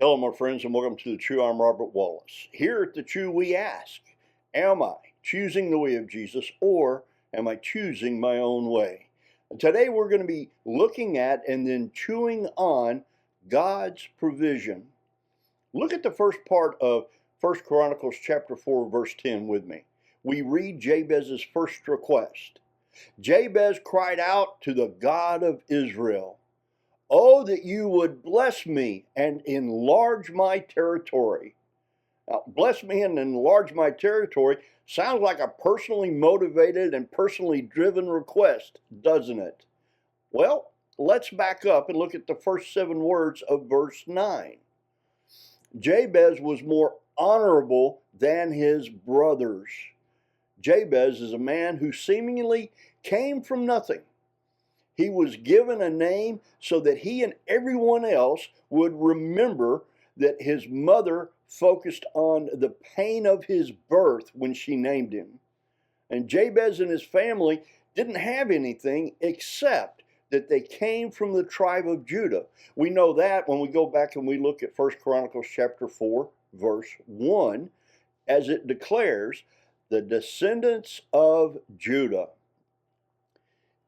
Hello, my friends, and welcome to The Chew. I'm Robert Wallace. Here at The Chew, we ask, am I choosing the way of Jesus, or am I choosing my own way? And today we're going to be looking at and then chewing on God's provision. Look at the first part of I Chronicles chapter 4, verse 10 with me. We read Jabez's first request. Jabez cried out to the God of Israel, "Oh, that you would bless me and enlarge my territory." Now, bless me and enlarge my territory sounds like a personally motivated and personally driven request, doesn't it? Well, let's back up and look at the first 7 words of verse 9. Jabez was more honorable than his brothers. Jabez is a man who seemingly came from nothing. He was given a name so that he and everyone else would remember that his mother focused on the pain of his birth when she named him. And Jabez and his family didn't have anything except that they came from the tribe of Judah. We know that when we go back and we look at I Chronicles chapter 4, verse 1, as it declares, the descendants of Judah.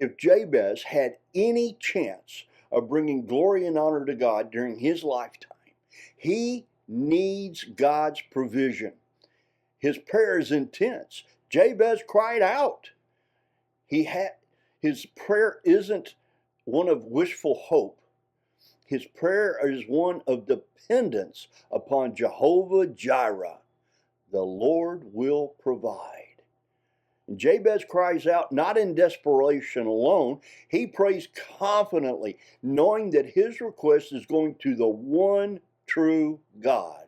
If Jabez had any chance of bringing glory and honor to God during his lifetime, he needs God's provision. His prayer is intense. Jabez cried out. His prayer isn't one of wishful hope. His prayer is one of dependence upon Jehovah Jireh. The Lord will provide. And Jabez cries out not in desperation alone. He prays confidently, knowing that his request is going to the one true God,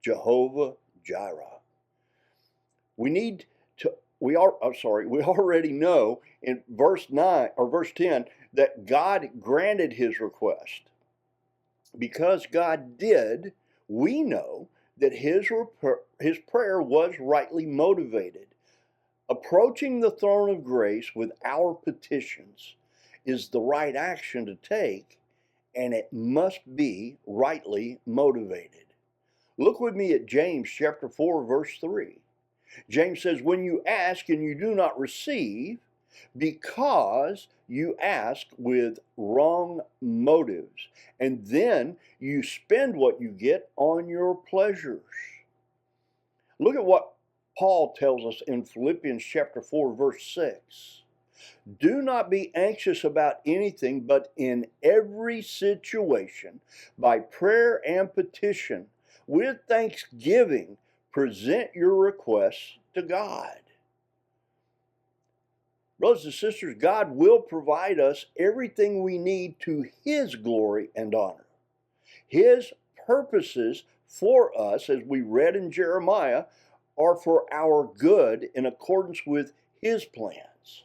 Jehovah Jireh. We already know in verse 9 or verse 10 that God granted his request. Because God did, we know that his prayer was rightly motivated. Approaching the throne of grace with our petitions is the right action to take, and it must be rightly motivated. Look with me at James chapter 4, verse 3. James says, "When you ask and you do not receive, because you ask with wrong motives, and then you spend what you get on your pleasures." Look at what Paul tells us in Philippians chapter 4, verse 6. "Do not be anxious about anything, but in every situation, by prayer and petition, with thanksgiving, present your requests to God." Brothers and sisters, God will provide us everything we need to his glory and honor. His purposes for us, as we read in Jeremiah, are for our good in accordance with his plans.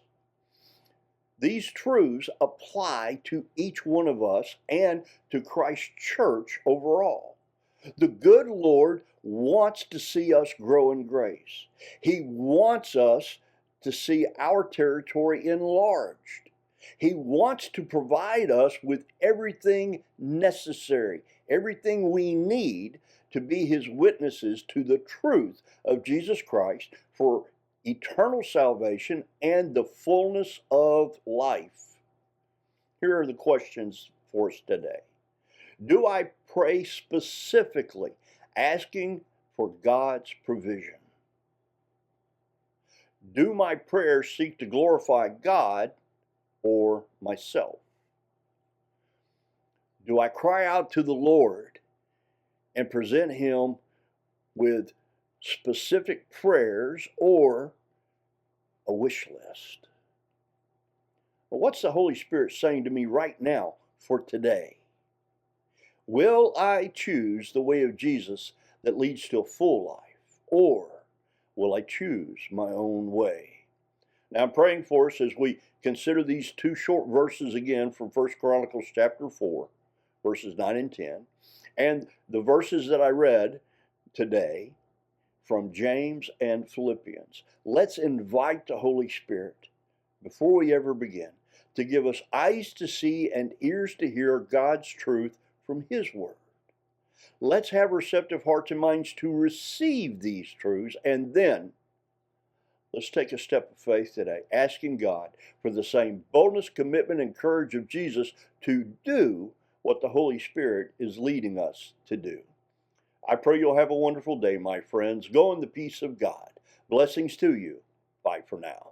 These truths apply to each one of us and to Christ's church overall. The good Lord wants to see us grow in grace. He wants us to see our territory enlarged. He wants to provide us with everything necessary, everything we need to be his witnesses to the truth of Jesus Christ for eternal salvation and the fullness of life. Here are the questions for us today. Do I pray specifically asking for God's provision? Do my prayers seek to glorify God or myself? Do I cry out to the Lord and present him with specific prayers or a wish list? Well, what's the Holy Spirit saying to me right now for today? Will I choose the way of Jesus that leads to a full life, or will I choose my own way? Now, I'm praying for us as we consider these 2 short verses again from I Chronicles chapter 4, verses 9 and 10, and the verses that I read today from James and Philippians. Let's invite the Holy Spirit, before we ever begin, to give us eyes to see and ears to hear God's truth from his word. Let's have receptive hearts and minds to receive these truths, and then let's take a step of faith today, asking God for the same boldness, commitment, and courage of Jesus to do what the Holy Spirit is leading us to do. I pray you'll have a wonderful day, my friends. Go in the peace of God. Blessings to you. Bye for now.